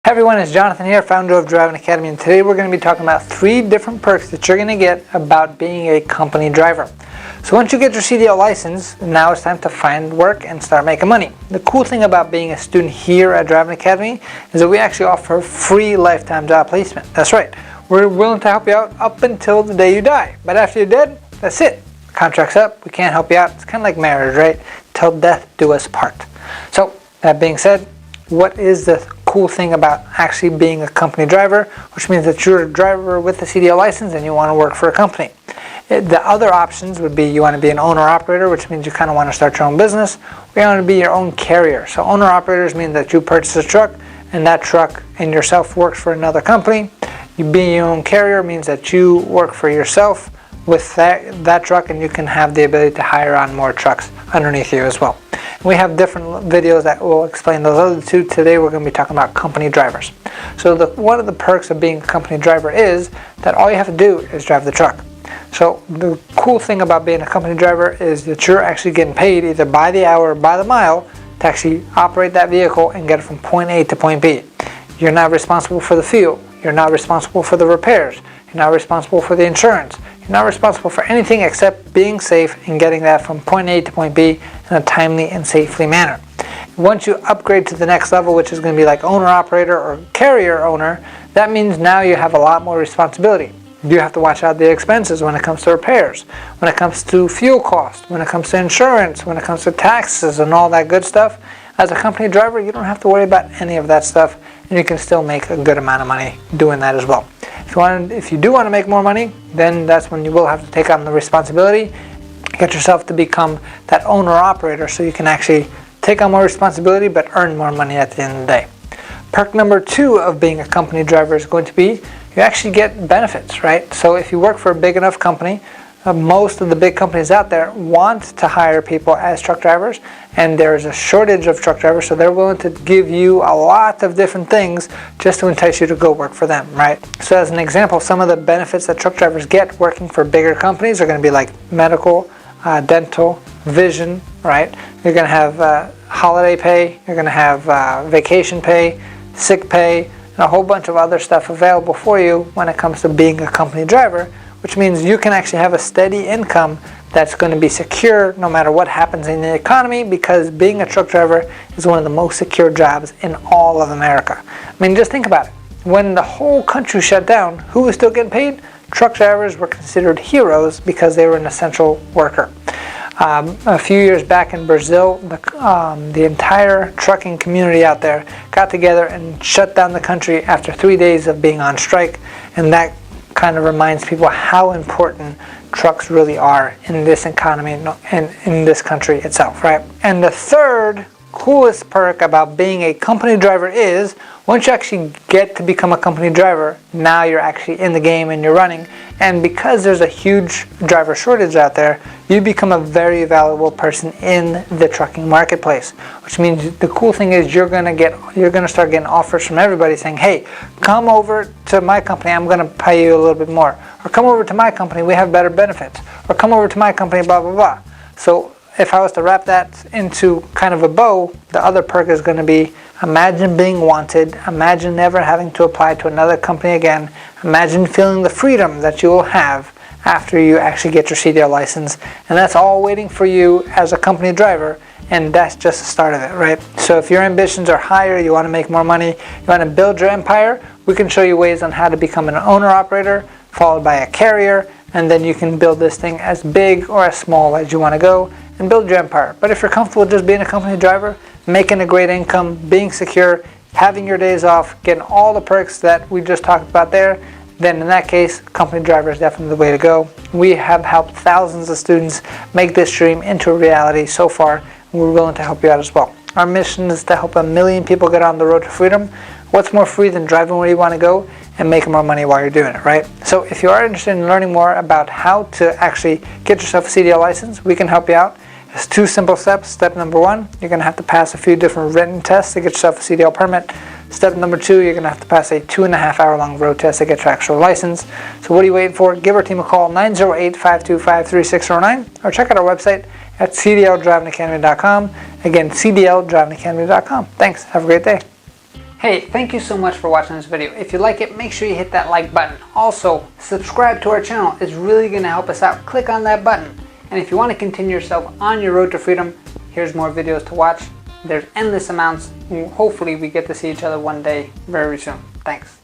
Hey everyone, it's Jonathan here, founder of Driving Academy, and today we're going to be talking about 3 different perks that you're going to get about being a company driver. So once you get your CDL license, now it's time to find work and start making money. The cool thing about being a student here at Driving Academy is that we actually offer free lifetime job placement. That's right, we're willing to help you out up until the day you die. But after you're dead, that's it. Contract's up, we can't help you out. It's kind of like marriage, right? Till death do us part. So that being said, what is the cool thing about actually being a company driver, which means that you're a driver with a CDL license and you want to work for a company? The other options would be you want to be an owner-operator, which means you kind of want to start your own business, or you want to be your own carrier. So owner-operators mean that you purchase a truck and that truck and yourself works for another company. You being your own carrier means that you work for yourself with that truck, and you can have the ability to hire on more trucks underneath you as well. We have different videos that will explain those other two. Today we're going to be talking about company drivers. So one of the perks of being a company driver is that all you have to do is drive the truck. So the cool thing about being a company driver is that you're actually getting paid either by the hour or by the mile to actually operate that vehicle and get it from point A to point B. You're not responsible for the fuel. You're not responsible for the repairs. You're not responsible for the insurance. You're not responsible for anything except being safe and getting that from point A to point B in a timely and safely manner. Once you upgrade to the next level, which is going to be like owner-operator or carrier owner, that means now you have a lot more responsibility. You have to watch out the expenses when it comes to repairs, when it comes to fuel costs, when it comes to insurance, when it comes to taxes and all that good stuff. As a company driver, you don't have to worry about any of that stuff, and you can still make a good amount of money doing that as well. If you do want to make more money, then that's when you will have to take on the responsibility, get yourself to become that owner-operator so you can actually take on more responsibility but earn more money at the end of the day. Perk number 2 of being a company driver is going to be you actually get benefits, right? So if you work for a big enough company, most of the big companies out there want to hire people as truck drivers, and there's a shortage of truck drivers, so they're willing to give you a lot of different things just to entice you to go work for them, right? So as an example, some of the benefits that truck drivers get working for bigger companies are going to be like medical, dental, vision, right? You're going to have holiday pay, you're going to have vacation pay, sick pay, and a whole bunch of other stuff available for you when it comes to being a company driver, which means you can actually have a steady income that's going to be secure no matter what happens in the economy, because being a truck driver is one of the most secure jobs in all of America. I mean, just think about it. When the whole country shut down, who was still getting paid? Truck drivers were considered heroes because they were an essential worker. A few years back in Brazil, the entire trucking community out there got together and shut down the country after 3 days of being on strike, and that kind of reminds people how important trucks really are in this economy and in this country itself, right? And the third coolest perk about being a company driver is once you actually get to become a company driver, now you're actually in the game and you're running, and because there's a huge driver shortage out there, you become a very valuable person in the trucking marketplace, which means the cool thing is you're going to start getting offers from everybody saying, hey, come over to my company, I'm going to pay you a little bit more, or come over to my company, we have better benefits, or come over to my company, blah blah blah. So if I was to wrap that into kind of a bow, the other perk is going to be imagine being wanted, imagine never having to apply to another company again, imagine feeling the freedom that you will have after you actually get your CDL license, and that's all waiting for you as a company driver, and that's just the start of it, right? So if your ambitions are higher, you want to make more money, you want to build your empire, we can show you ways on how to become an owner-operator, followed by a carrier, and then you can build this thing as big or as small as you want to go and build your empire. But if you're comfortable just being a company driver, making a great income, being secure, having your days off, getting all the perks that we just talked about there, then in that case, company driver is definitely the way to go. We have helped thousands of students make this dream into a reality so far, and we're willing to help you out as well. Our mission is to help 1 million people get on the road to freedom. What's more free than driving where you want to go and making more money while you're doing it, right? So if you are interested in learning more about how to actually get yourself a CDL license, we can help you out. It's 2 simple steps. Step number 1, you're going to have to pass a few different written tests to get yourself a CDL permit. Step number 2, you're going to have to pass a 2.5-hour-long road test to get your actual license. So what are you waiting for? Give our team a call, 908-525-3609, or check out our website at cdldrivingacademy.com. Again, cdldrivingacademy.com. Thanks. Have a great day. Hey, thank you so much for watching this video. If you like it, make sure you hit that like button. Also, subscribe to our channel. It's really going to help us out. Click on that button. And if you want to continue yourself on your road to freedom, here's more videos to watch. There's endless amounts. Hopefully we get to see each other one day very soon. Thanks.